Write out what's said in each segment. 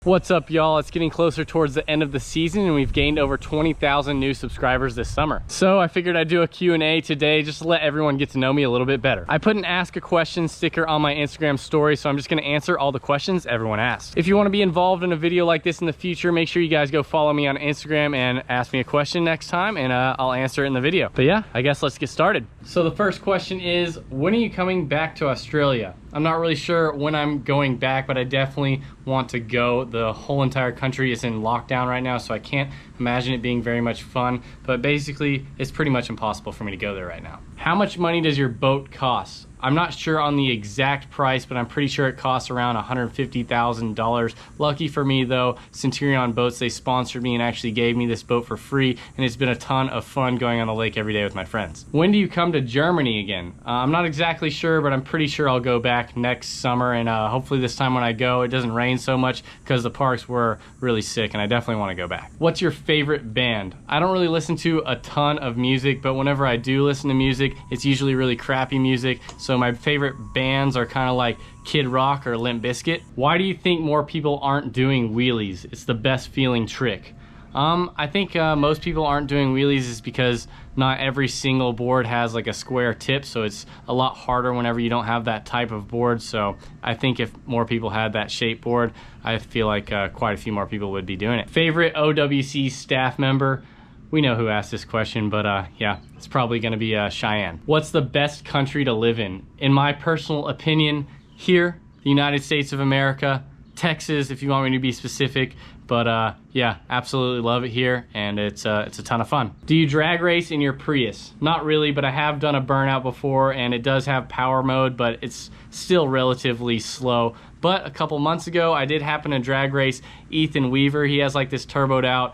What's up, y'all? It's getting closer towards the end of the season and we've gained over 20,000 new subscribers this summer. So I figured I'd do a Q&A today just to let everyone get to know me a little bit better. I put an Ask a Question sticker on my Instagram story, so I'm just gonna answer all the questions everyone asked. If you wanna be involved in a video like this in the future, make sure you guys go follow me on Instagram and ask me a question next time, and I'll answer it in the video. But yeah, I guess let's get started. So the first question is, when are you coming back to Australia? I'm not really sure when I'm going back, but I definitely want to go. The whole entire country is in lockdown right now, so I can't imagine it being very much fun, but basically it's pretty much impossible for me to go there right now. How much money does your boat cost? I'm not sure on the exact price, but I'm pretty sure it costs around $150,000. Lucky for me though, Centurion Boats, they sponsored me and actually gave me this boat for free, and it's been a ton of fun going on the lake every day with my friends. When do you come to Germany again? I'm not exactly sure, but I'm pretty sure I'll go back next summer, and hopefully this time when I go, it doesn't rain so much because the parks were really sick, and I definitely want to go back. What's your favorite band? I don't really listen to a ton of music, but whenever I do listen to music, it's usually really crappy music. So my favorite bands are kind of like Kid Rock or Limp Bizkit. Why do you think more people aren't doing wheelies? It's the best feeling trick. I think most people aren't doing wheelies is because not every single board has like a square tip, so it's a lot harder whenever you don't have that type of board. So I think if more people had that shape board, I feel like quite a few more people would be doing it. Favorite OWC staff member? We know who asked this question, but yeah, it's probably gonna be Cheyenne. What's the best country to live in? In my personal opinion, here, the United States of America, Texas, if you want me to be specific, but yeah, absolutely love it here, and it's a ton of fun. Do you drag race in your Prius? Not really, but I have done a burnout before, and it does have power mode, but it's still relatively slow. But a couple months ago, I did happen to drag race Ethan Weaver. He has like this turboed out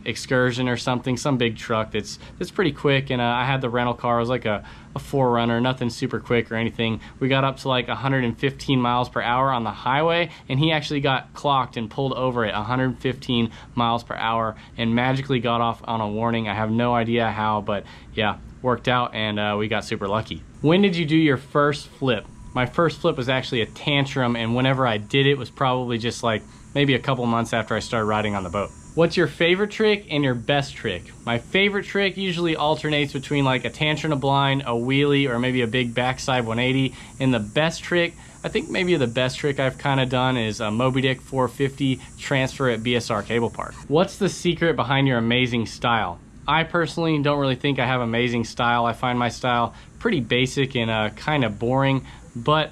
Excursion or something, some big truck that's pretty quick, and I had the rental car. It was like a 4Runner, nothing super quick or anything. We got up to like 115 miles per hour on the highway, and he actually got clocked and pulled over at 115 miles per hour and magically got off on a warning. I have no idea how, but yeah, worked out, and we got super lucky. When did you do your first flip? My first flip was actually a tantrum, and whenever I did it was probably just like maybe a couple months after I started riding on the boat. What's your favorite trick and your best trick? My favorite trick usually alternates between like a tantrum to blind, a wheelie, or maybe a big backside 180. And the best trick, I think maybe the best trick I've kind of done is a Moby Dick 450 transfer at BSR Cable Park. What's the secret behind your amazing style? I personally don't really think I have amazing style. I find my style pretty basic and kind of boring, but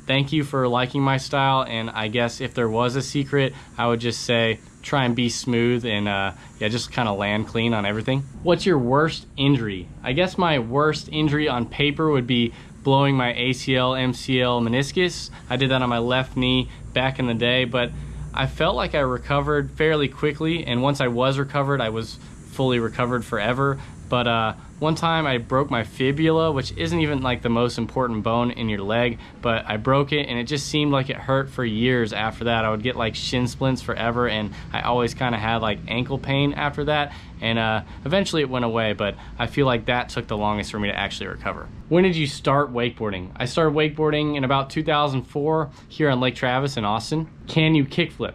thank you for liking my style, and I guess if there was a secret, I would just say try and be smooth and yeah, just kind of land clean on everything. What's your worst injury? I guess my worst injury on paper would be blowing my ACL, MCL, meniscus. I did that on my left knee back in the day, but I felt like I recovered fairly quickly, and once I was recovered, I was fully recovered forever. But one time I broke my fibula, which isn't even like the most important bone in your leg, but I broke it, and it just seemed like it hurt for years after that. I would get like shin splints forever, and I always kind of had like ankle pain after that, and eventually it went away, but I feel like that took the longest for me to actually recover. When did you start wakeboarding? I started wakeboarding in about 2004 here on Lake Travis in Austin. Can you kickflip?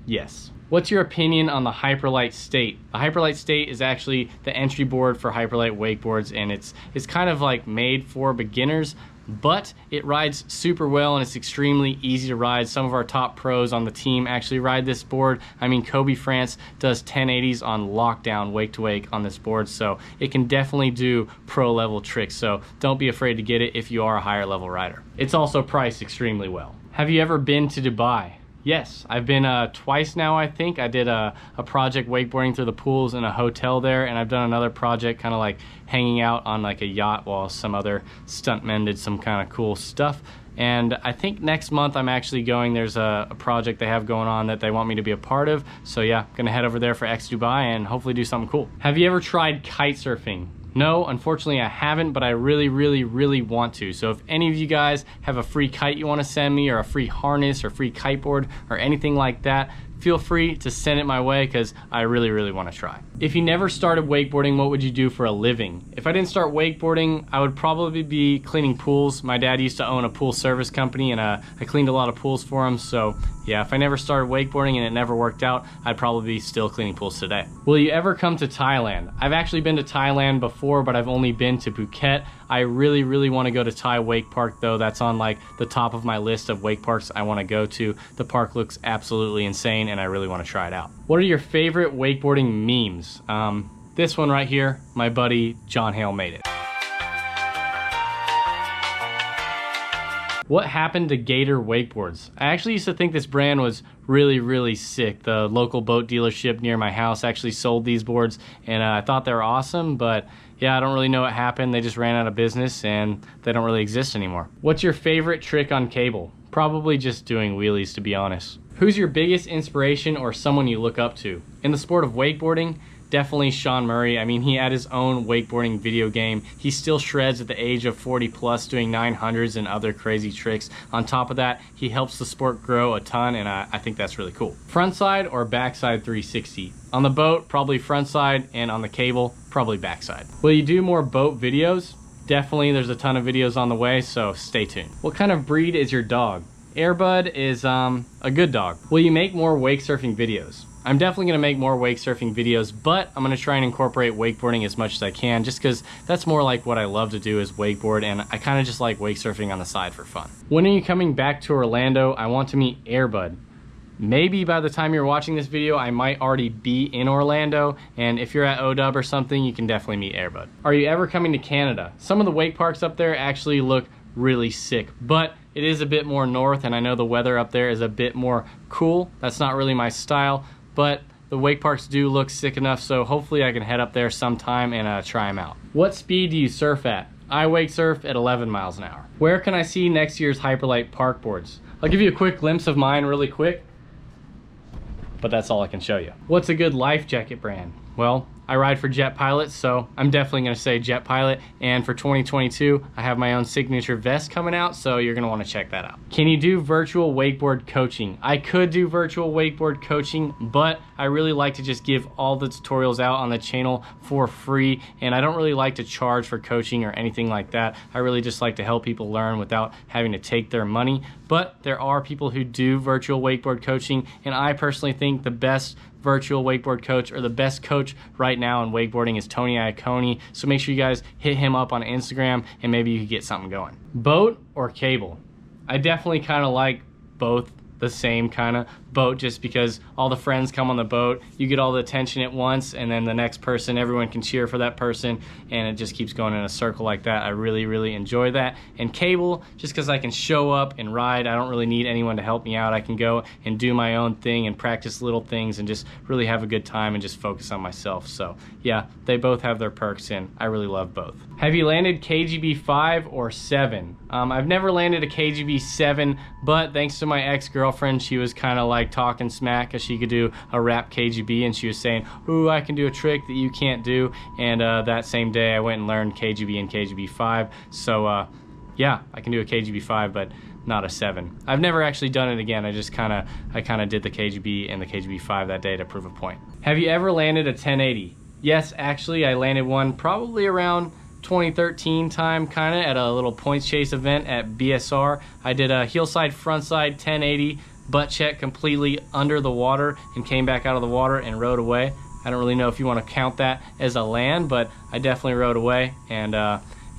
Yes. What's your opinion on the Hyperlight State? The Hyperlight State is actually the entry board for Hyperlight wakeboards, and it's kind of like made for beginners, but it rides super well and it's extremely easy to ride. Some of our top pros on the team actually ride this board. I mean, Kobe France does 1080s on lockdown wake to wake on this board, so it can definitely do pro level tricks, so don't be afraid to get it if you are a higher level rider. It's also priced extremely well. Have you ever been to Dubai? Yes, I've been twice now, I think. I did a project wakeboarding through the pools in a hotel there, and I've done another project kind of like hanging out on like a yacht while some other stuntmen did some kind of cool stuff. And I think next month I'm actually going, there's a project they have going on that they want me to be a part of. So yeah, gonna head over there for X Dubai and hopefully do something cool. Have you ever tried kite surfing? No, unfortunately I haven't, but I really want to. So if any of you guys have a free kite you want to send me, or a free harness or free kiteboard or anything like that, feel free to send it my way because I really want to try. If you never started wakeboarding, what would you do for a living? If I didn't start wakeboarding, I would probably be cleaning pools. My dad used to own a pool service company, and I cleaned a lot of pools for him. So yeah, if I never started wakeboarding and it never worked out, I'd probably be still cleaning pools today. Will you ever come to Thailand? I've actually been to Thailand before, but I've only been to Phuket. I really want to go to Thai Wake Park though. That's on like the top of my list of wake parks I want to go to. The park looks absolutely insane and I really want to try it out. What are your favorite wakeboarding memes? This one right here, my buddy John Hale made it. What happened to Gator Wakeboards? I actually used to think this brand was really sick. The local boat dealership near my house actually sold these boards, and I thought they were awesome, but yeah, I don't really know what happened. They just ran out of business and they don't really exist anymore. What's your favorite trick on cable? Probably just doing wheelies, to be honest. Who's your biggest inspiration or someone you look up to? In the sport of wakeboarding, definitely Sean Murray. I mean, he had his own wakeboarding video game. He still shreds at the age of 40 plus, doing 900s and other crazy tricks. On top of that, he helps the sport grow a ton, and I think that's really cool. Frontside or backside 360? On the boat, probably frontside, and on the cable, probably backside. Will you do more boat videos? Definitely, there's a ton of videos on the way, so stay tuned. What kind of breed is your dog? Airbud is a good dog. Will you make more wake surfing videos? I'm definitely gonna make more wake surfing videos, but I'm gonna try and incorporate wakeboarding as much as I can, just because that's more like what I love to do is wakeboard, and I kind of just like wake surfing on the side for fun. When are you coming back to Orlando? I want to meet Airbud. Maybe by the time you're watching this video, I might already be in Orlando, and if you're at OW or something, you can definitely meet Airbud. Are you ever coming to Canada? Some of the wake parks up there actually look really sick, but it is a bit more north, and I know the weather up there is a bit more cool. That's not really my style, but the wake parks do look sick enough, so hopefully I can head up there sometime and try them out. What speed do you surf at? I wake surf at 11 miles an hour. Where can I see next year's Hyperlight park boards? I'll give you a quick glimpse of mine really quick, but that's all I can show you. What's a good life jacket brand? Well, I ride for Jet Pilot, so I'm definitely gonna say Jet Pilot. And for 2022, I have my own signature vest coming out, so you're gonna wanna check that out. Can you do virtual wakeboard coaching? I could do virtual wakeboard coaching, but I really like to just give all the tutorials out on the channel for free, and I don't really like to charge for coaching or anything like that. I really just like to help people learn without having to take their money. But there are people who do virtual wakeboard coaching, and I personally think the best virtual wakeboard coach, or the best coach right now in wakeboarding, is Tony Iacone. So make sure you guys hit him up on Instagram and maybe you could get something going. Boat or cable? I definitely kind of like both the same kind of boat, just because all the friends come on the boat, you get all the attention at once, and then the next person, everyone can cheer for that person, and it just keeps going in a circle like that. I really enjoy that. And cable, just because I can show up and ride, I don't really need anyone to help me out. I can go and do my own thing and practice little things and just really have a good time and just focus on myself. So yeah, they both have their perks, and I really love both. Have you landed KGB 5 or 7? I've never landed a KGB 7, but thanks to my ex-girlfriend, she was kind of like talking smack because she could do a rap KGB, and she was saying, ooh, I can do a trick that you can't do. And that same day I went and learned KGB and KGB 5. So yeah, I can do a KGB 5, but not a 7. I've never actually done it again. I kind of did the KGB and the KGB 5 that day to prove a point. Have you ever landed a 1080? Yes, actually I landed one probably around 2013 time, kind of at a little points chase event at BSR. I did a heel side front side 1080 butt check completely under the water and came back out of the water and rode away. I don't really know if you want to count that as a land, but I definitely rode away, and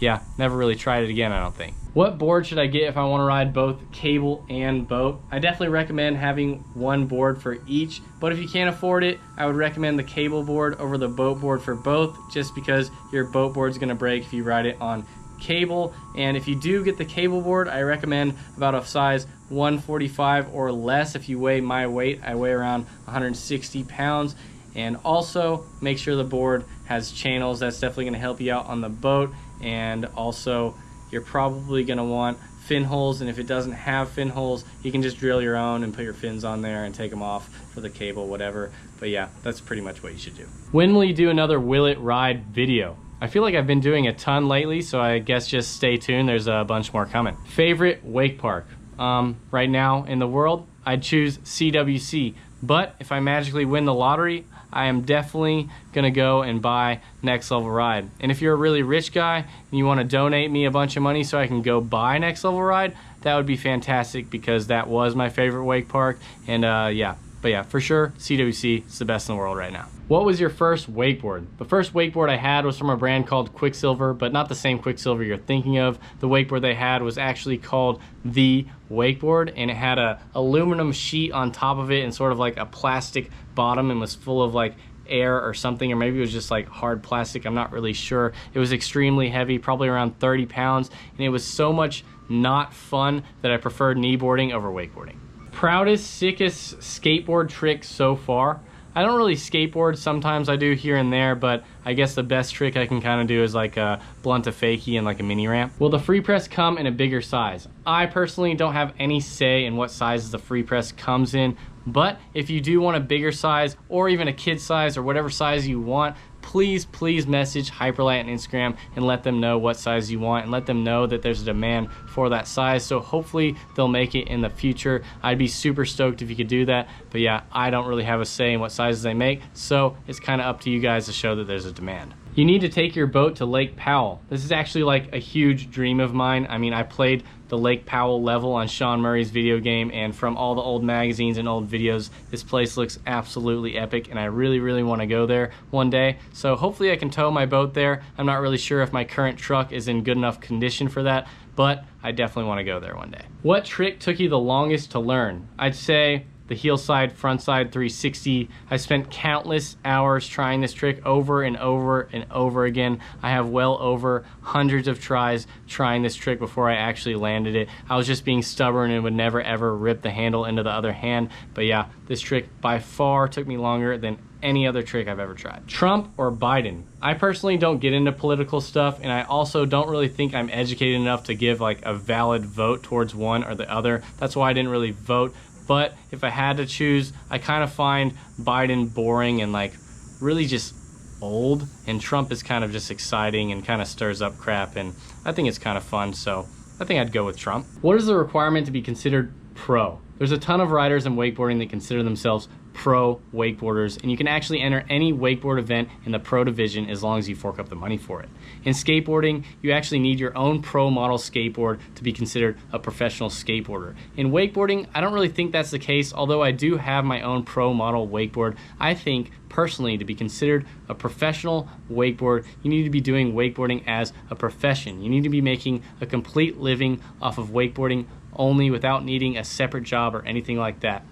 yeah, never really tried it again, I don't think. What board should I get if I want to ride both cable and boat? I definitely recommend having one board for each, but if you can't afford it, I would recommend the cable board over the boat board for both, just because your boat board's gonna break if you ride it on cable. And if you do get the cable board, I recommend about a size 145 or less. If you weigh my weight, I weigh around 160 pounds. And also make sure the board has channels. That's definitely gonna help you out on the boat. And also, you're probably gonna want fin holes, and if it doesn't have fin holes, you can just drill your own and put your fins on there and take them off for the cable, whatever. But yeah, that's pretty much what you should do. When will you do another Will It Ride video? I feel like I've been doing a ton lately, so I guess just stay tuned. There's a bunch more coming. Favorite wake park? Right now in the world, I'd choose CWC, But if I magically win the lottery, I am definitely gonna go and buy Next Level Ride. And if you're a really rich guy and you wanna donate me a bunch of money so I can go buy Next Level Ride, that would be fantastic because that was my favorite wake park. And yeah, but yeah, for sure, CWC is the best in the world right now. What was your first wakeboard? The first wakeboard I had was from a brand called Quicksilver, but not the same Quicksilver you're thinking of. The wakeboard they had was actually called the Wakeboard, and it had a aluminum sheet on top of it and sort of like a plastic bottom, and was full of like air or something, or maybe it was just like hard plastic, I'm not really sure. It was extremely heavy, probably around 30 pounds, and it was so much not fun that I preferred kneeboarding over wakeboarding. Proudest, sickest skateboard trick so far? I don't really skateboard, sometimes I do here and there, but I guess the best trick I can kind of do is like a blunt to fakie and like a mini ramp. Will the free press come in a bigger size? I personally don't have any say in what sizes the free press comes in, but if you do want a bigger size or even a kid size or whatever size you want, please message Hyperlight on Instagram and let them know what size you want and let them know that there's a demand for that size. So hopefully they'll make it in the future. I'd be super stoked if you could do that. But yeah, I don't really have a say in what sizes they make. So it's kind of up to you guys to show that there's a demand. You need to take your boat to Lake Powell. This is actually like a huge dream of mine. I mean, I played the Lake Powell level on Sean Murray's video game, and from all the old magazines and old videos, this place looks absolutely epic, and I really want to go there one day. So hopefully I can tow my boat there. I'm not really sure if my current truck is in good enough condition for that, but I definitely want to go there one day. What trick took you the longest to learn? I'd say the heel side, front side 360. I spent countless hours trying this trick over and over again. I have well over hundreds of tries trying this trick before I actually landed it. I was just being stubborn and would never ever rip the handle into the other hand. But yeah, this trick by far took me longer than any other trick I've ever tried. Trump or Biden? I personally don't get into political stuff, and I also don't really think I'm educated enough to give like a valid vote towards one or the other. That's why I didn't really vote. But if I had to choose, I kind of find Biden boring and like really just old, and Trump is kind of just exciting and kind of stirs up crap, and I think it's kind of fun, so I think I'd go with Trump. What is the requirement to be considered pro? There's a ton of riders in wakeboarding that consider themselves pro wakeboarders, and you can actually enter any wakeboard event in the pro division as long as you fork up the money for it. In skateboarding, you actually need your own pro model skateboard to be considered a professional skateboarder. In wakeboarding, I don't really think that's the case, although I do have my own pro model wakeboard. I think personally, to be considered a professional wakeboard, you need to be doing wakeboarding as a profession. You need to be making a complete living off of wakeboarding only without needing a separate job or anything like that.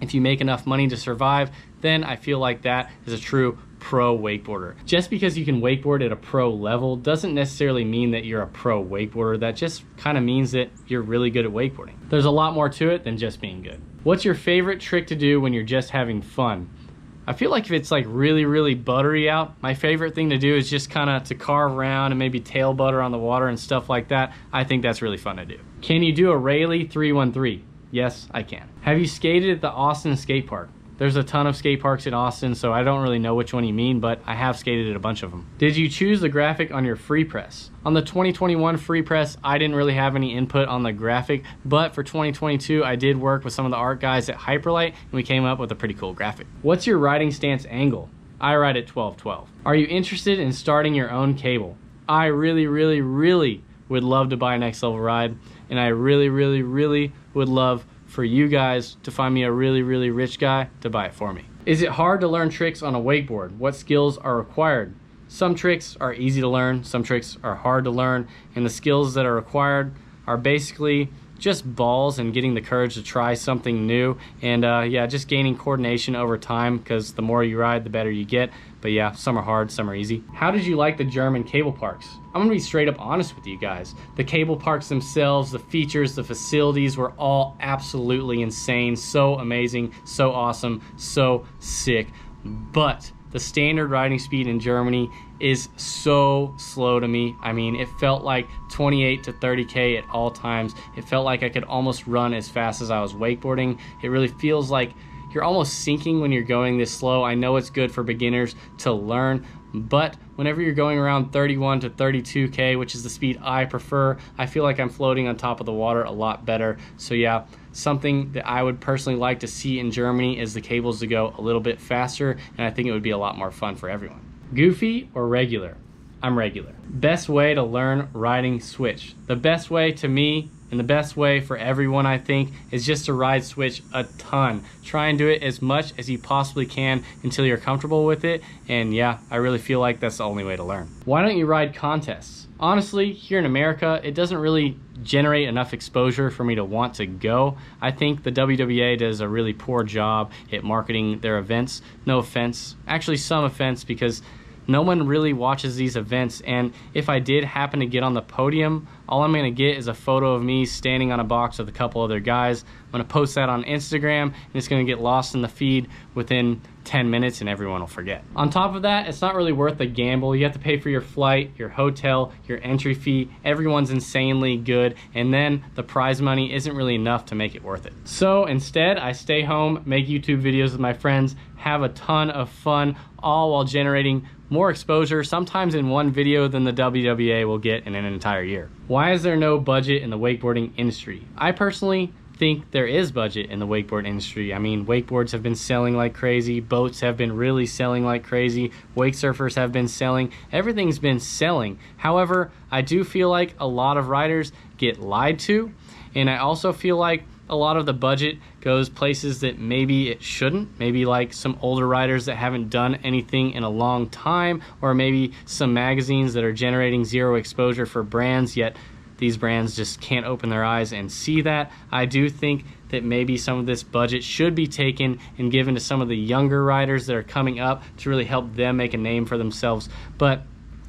If you make enough money to survive, then I feel like that is a true pro wakeboarder. Just because you can wakeboard at a pro level doesn't necessarily mean that you're a pro wakeboarder. That just kind of means that you're really good at wakeboarding. There's a lot more to it than just being good. What's your favorite trick to do when you're just having fun? I feel like if it's like really buttery out, my favorite thing to do is just kind of to carve around and maybe tail butter on the water and stuff like that. I think that's really fun to do. Can you do a Rayleigh 313? Yes, I can. Have you skated at the Austin skate park? There's a ton of skate parks in Austin, so I don't really know which one you mean, but I have skated at a bunch of them. Did you choose the graphic on your free press? On the 2021 free press, I didn't really have any input on the graphic, but for 2022, I did work with some of the art guys at Hyperlight, and we came up with a pretty cool graphic. What's your riding stance angle? I ride at 12-12. Are you interested in starting your own cable? I really would love to buy Next Level Ride, and I really would love for you guys to find me a really rich guy to buy it for me. Is it hard to learn tricks on a wakeboard? What skills are required? Some tricks are easy to learn, some tricks are hard to learn, and the skills that are required are basically just balls and getting the courage to try something new, and yeah, just gaining coordination over time, because the more you ride, the better you get. But yeah, some are hard, some are easy. How did you like the German cable parks? I'm gonna be straight up honest with you guys. The cable parks themselves, the features, the facilities were all absolutely insane, so amazing, so awesome, so sick. But the standard riding speed in Germany is so slow to me. I mean, it felt like 28 to 30K at all times. It felt like I could almost run as fast as I was wakeboarding. It really feels like you're almost sinking when you're going this slow. I know it's good for beginners to learn, but whenever you're going around 31 to 32K, which is the speed I prefer, I feel like I'm floating on top of the water a lot better. So yeah, something that I would personally like to see in Germany is the cables to go a little bit faster, and I think it would be a lot more fun for everyone. Goofy or regular? I'm regular. Best way to learn riding switch. The best way to me, and the best way for everyone, I think, is just to ride switch a ton. Try and do it as much as you possibly can until you're comfortable with it. And yeah, I really feel like that's the only way to learn. Why don't you ride contests? Honestly, here in America, it doesn't really generate enough exposure for me to want to go. I think the WWA does a really poor job at marketing their events. No offense, actually some offense, because no one really watches these events, and if I did happen to get on the podium, all I'm gonna get is a photo of me standing on a box with a couple other guys. I'm gonna post that on Instagram, and it's gonna get lost in the feed within 10 minutes and everyone will forget. On top of that, it's not really worth the gamble. You have to pay for your flight, your hotel, your entry fee. Everyone's insanely good, and then the prize money isn't really enough to make it worth it. So instead, I stay home, make YouTube videos with my friends, have a ton of fun, all while generating more exposure, sometimes in one video, than the WWA will get in an entire year. Why is there no budget in the wakeboarding industry? I personally think there is budget in the wakeboard industry. I mean, wakeboards have been selling like crazy, boats have been really selling like crazy, wake surfers have been selling, everything's been selling. However, I do feel like a lot of riders get lied to, and I also feel like a lot of the budget goes places that maybe it shouldn't. Maybe like some older riders that haven't done anything in a long time, or maybe some magazines that are generating zero exposure for brands, yet these brands just can't open their eyes and see that. I do think that maybe some of this budget should be taken and given to some of the younger riders that are coming up to really help them make a name for themselves. But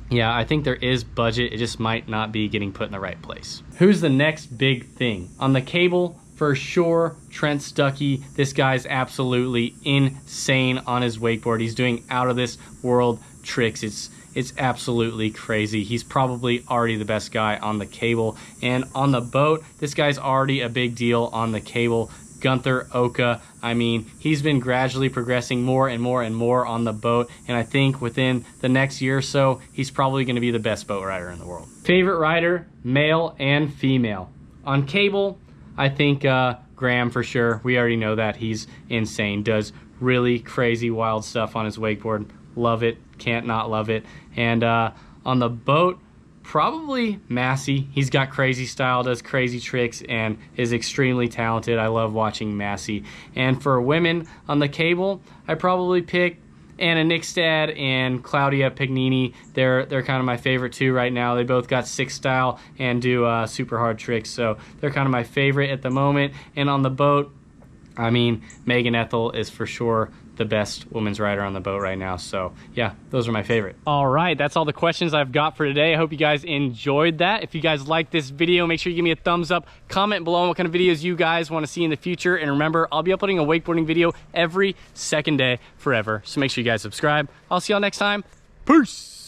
yeah, I think there is budget, it just might not be getting put in the right place. Who's the next big thing? On the cable, for sure, Trent Stuckey. This guy's absolutely insane on his wakeboard. He's doing out of this world tricks. It's absolutely crazy. He's probably already the best guy on the cable. And on the boat, this guy's already a big deal on the cable. Gunther Oka, I mean, he's been gradually progressing more and more and more on the boat, and I think within the next year or so, he's probably gonna be the best boat rider in the world. Favorite rider, male and female. On cable, I think Graham for sure. We already know that. He's insane, does really crazy wild stuff on his wakeboard. Love it, can't not love it. And on the boat, probably Massey. He's got crazy style, does crazy tricks, and is extremely talented. I love watching Massey. And for women on the cable, I probably pick Anna Nickstad and Claudia Pignini. They're kind of my favorite too right now. They both got six style and do super hard tricks, so they're kind of my favorite at the moment. And on the boat, I mean, Megan Ethel is for sure the best women's rider on the boat right now. So yeah, those are my favorite. All right, that's all the questions I've got for today. I hope you guys enjoyed that. If you guys like this video, make sure you give me a thumbs up. Comment below on what kind of videos you guys want to see in the future. And remember, I'll be uploading a wakeboarding video every second day forever. So make sure you guys subscribe. I'll see y'all next time. Peace.